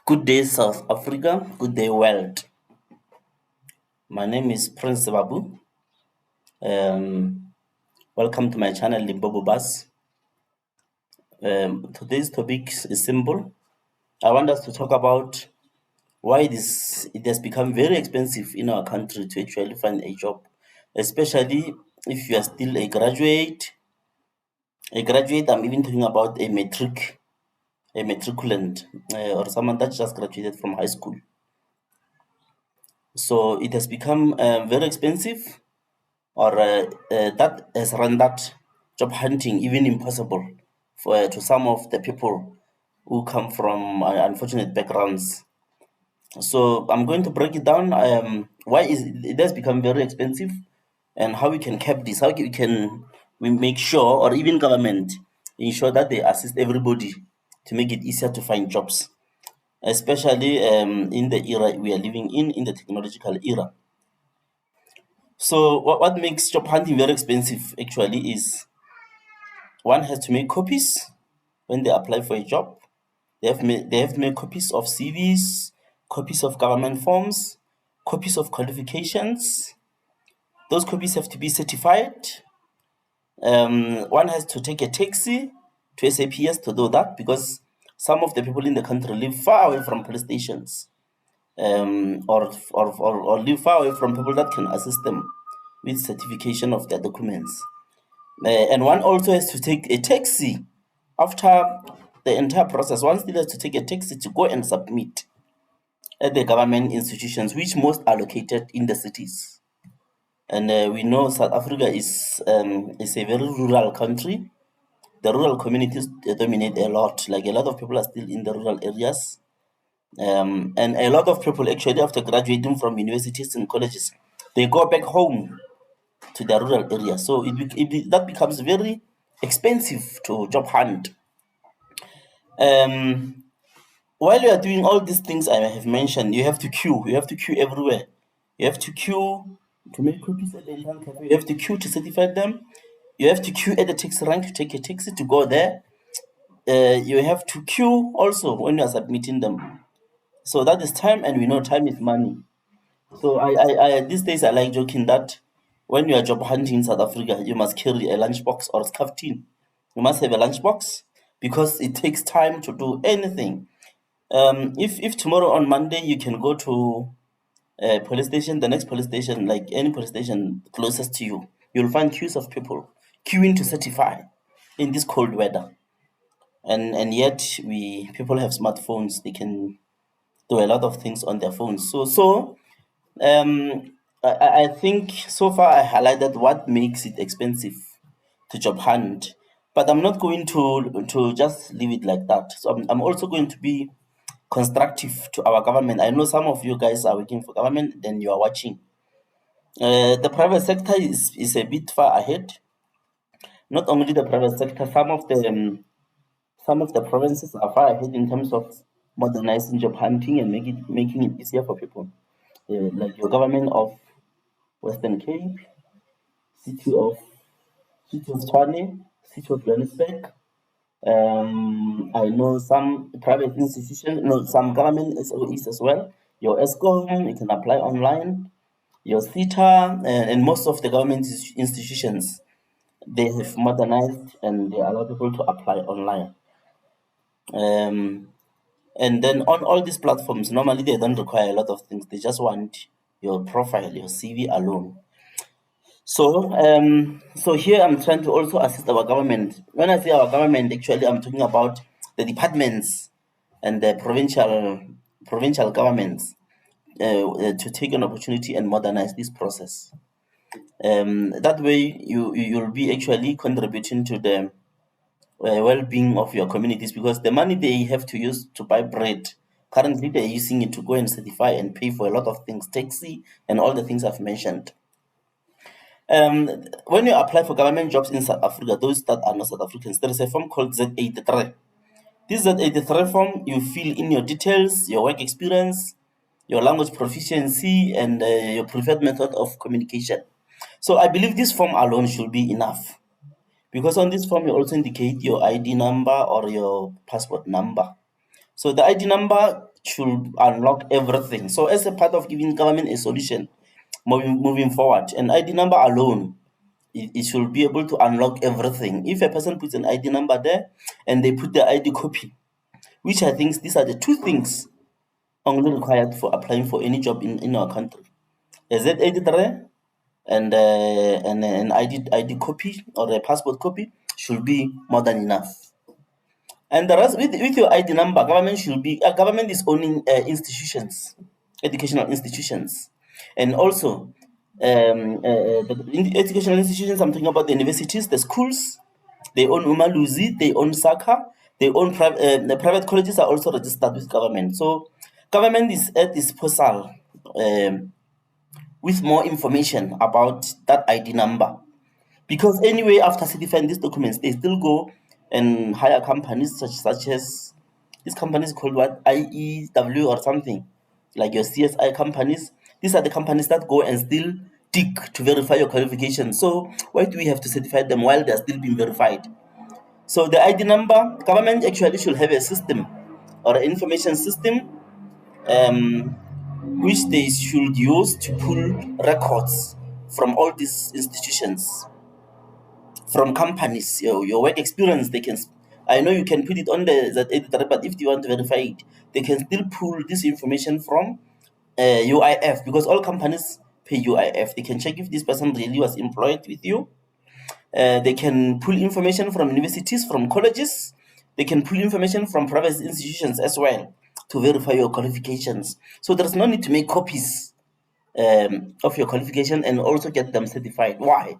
Good day, South Africa. Good day, world. My name is Prince Babu. Welcome to my channel, Limbobo Bus. Today's topic is simple. I want us to talk about why it has become very expensive in our country to actually find a job, especially if you are still a graduate. I'm even talking about a matriculant, or someone that just graduated from high school. So it has become very expensive, or that has rendered job hunting even impossible to some of the people who come from unfortunate backgrounds. So I'm going to break it down. Why it has become very expensive, and how we can cap this. How we make sure, or even government ensure that they assist everybody to make it easier to find jobs, especially in the era we are living in the technological era. So what makes job hunting very expensive actually is one has to make copies when they apply for a job. They have to make copies of CVs, copies of government forms, copies of qualifications. Those copies have to be certified. One has to take a taxi to SAPS to do that, because some of the people in the country live far away from police stations, or live far away from people that can assist them with certification of their documents. And one also has to take a taxi after the entire process. One still has to take a taxi to go and submit at the government institutions, which most are located in the cities. And we know South Africa is a very rural country. The rural communities dominate a lot. Like, a lot of people are still in the rural areas. And a lot of people, actually, after graduating from universities and colleges, they go back home to the rural area. So that becomes very expensive to job hunt. Um, while you are doing all these things I have mentioned, you have to queue. You have to queue everywhere. You have to queue to make copies at the internet cafe. You have to queue to certify them. You have to queue at the taxi rank to take a taxi to go there. You have to queue also when you are submitting them. So that is time, and we know time is money. So these days I like joking that when you are job hunting in South Africa, you must carry a lunchbox or scarf tin. You must have a lunchbox, because it takes time to do anything. If tomorrow on Monday you can go to a police station, the next police station, like any police station closest to you, you'll find queues of people queuing to certify in this cold weather. And yet we people have smartphones; they can do a lot of things on their phones. I think so far I highlighted what makes it expensive to job hunt, but I'm not going to just leave it like that. So I'm also going to be constructive to our government. I know some of you guys are working for government, then you are watching. The private sector is a bit far ahead. Not only the private sector, some of the provinces are far ahead in terms of modernizing job hunting and making it easier for people. Like your government of Western Cape, city of city of Tshwane, city of Johannesburg. I know some private institutions, no, some government SOEs as well. Your ESCOM, you can apply online. Your CETA, and most of the government institutions, they have modernized and they allow people to apply online. Um, and then on all these platforms, normally they don't require a lot of things. They just want your profile, your CV alone. So here I'm trying to also assist our government. When I say our government, actually I'm talking about the departments and the provincial governments, to take an opportunity and modernize this process. That way, you'll be actually contributing to the well-being of your communities, because the money they have to use to buy bread, currently they're using it to go and certify and pay for a lot of things, taxi and all the things I've mentioned. When you apply for government jobs in South Africa, those that are not South Africans, there is a form called Z83. This Z83 form, you fill in your details, your work experience, your language proficiency, and your preferred method of communication. So I believe this form alone should be enough, because on this form you also indicate your ID number or your passport number. So the ID number should unlock everything. So as a part of giving government a solution moving forward, an ID number alone, it should be able to unlock everything. If a person puts an ID number there and they put the ID copy, which I think these are the two things only required for applying for any job in our country. A Z83 and an ID copy or a passport copy should be more than enough. And the rest with your ID number, government should be government is owning institutions, educational institutions, and also the educational institutions. I'm talking about the universities, the schools. They own Umaluzi, they own Saka, they own the private colleges are also registered with government. So government is at disposal with more information about that ID number. Because anyway, after certifying these documents, they still go and hire companies such as these companies called what IEW or something, like your CSI companies. These are the companies that go and still dig to verify your qualifications. So why do we have to certify them while they're still being verified? So the ID number, government actually should have a system or an information system um, which they should use to pull records from all these institutions, from companies, your work experience. They can, I know you can put it on the that editor, but if you want to verify it, they can still pull this information from UIF, because all companies pay UIF. They can check if this person really was employed with you. They can pull information from universities, from colleges. They can pull information from private institutions as well to verify your qualifications. So there's no need to make copies of your qualification and also get them certified. Why?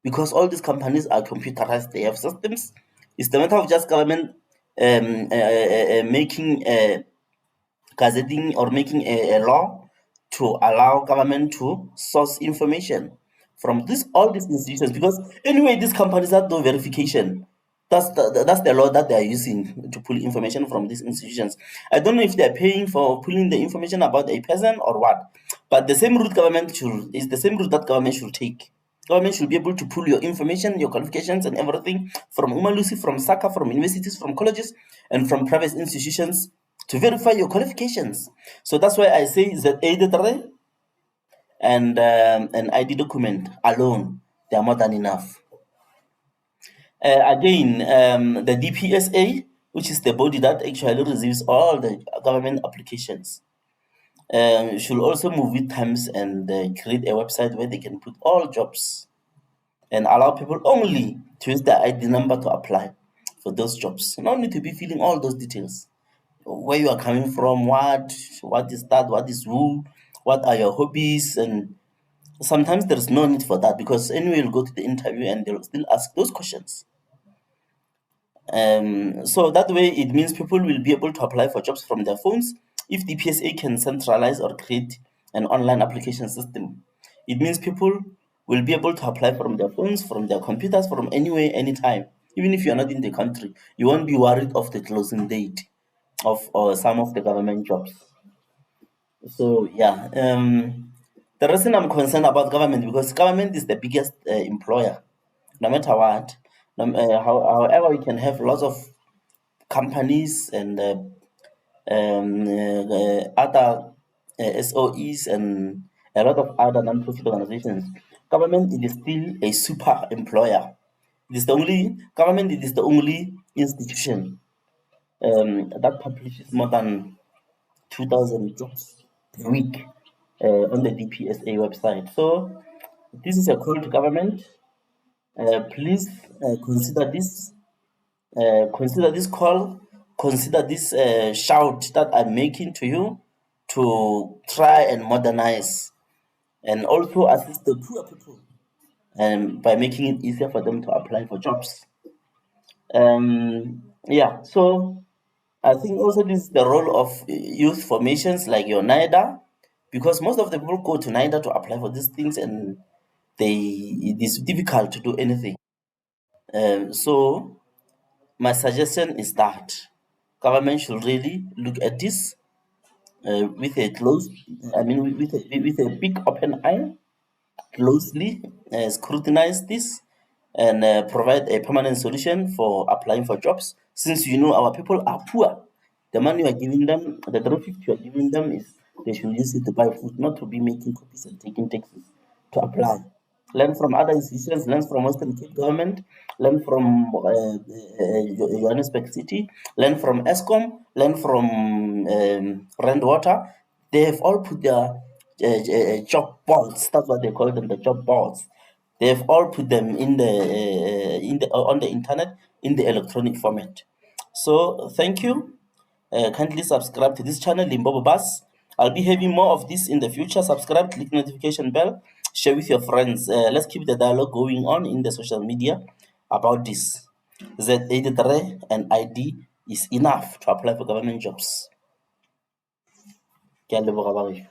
Because all these companies are computerized, they have systems. It's the matter of just government making gazetting or making a law to allow government to source information from this all these institutions. Because anyway, these companies that do verification, that's the law that they are using to pull information from these institutions. I don't know if they're paying for pulling the information about a person or what, but the same route government should is the same route that government should take. Government should be able to pull your information, your qualifications, and everything from Umalusi, from Saka, from universities, from colleges, and from private institutions to verify your qualifications. So that's why I say that A and an ID document alone, they are more than enough. Again, the DPSA, which is the body that actually receives all the government applications, should also move with times and create a website where they can put all jobs and allow people only to use their ID number to apply for those jobs. No need to be filling all those details. Where you are coming from, what is that, what is who, what are your hobbies, and sometimes there's no need for that, because anyway you'll go to the interview and they'll still ask those questions. So that way it means people will be able to apply for jobs from their phones. If the PSA can centralize or create an online application system, it means people will be able to apply from their phones, from their computers, from anywhere, anytime. Even if you're not in the country, you won't be worried of the closing date of or some of the government jobs. So yeah, the reason I'm concerned about government, because government is the biggest employer, no matter what. However, we can have lots of companies and other SOEs and a lot of other non-profit organizations. Government it is still a super employer. It is the only government. It is the only institution that publishes more than 2,000 jobs per week on the DPSA website. So this is a call to government. Please consider this call, consider this shout that I'm making to you to try and modernize and also assist the poor people by making it easier for them to apply for jobs. Yeah, so I think also this is the role of youth formations like your NIDA, because most of the people go to NIDA to apply for these things and it is difficult to do anything. So my suggestion is that government should really look at this with a close, I mean, with a big open eye, closely scrutinize this and provide a permanent solution for applying for jobs. Since you know our people are poor, The money you are giving them, the 350 you are giving them is they should use it to buy food, not to be making copies and taking taxes to apply. Learn from other institutions, learn from Western Cape government, learn from Johannesburg City, learn from ESCOM, learn from Rand Water. They have all put their job boards. That's what they call them, the job boards. They have all put them in the on the internet in the electronic format. So thank you. Kindly subscribe to this channel, Limbobo Bus. I'll be having more of this in the future. Subscribe, click notification bell, share with your friends. Let's keep the dialogue going on in the social media about this. Z83 and ID is enough to apply for government jobs. Ke a leboga bagešo.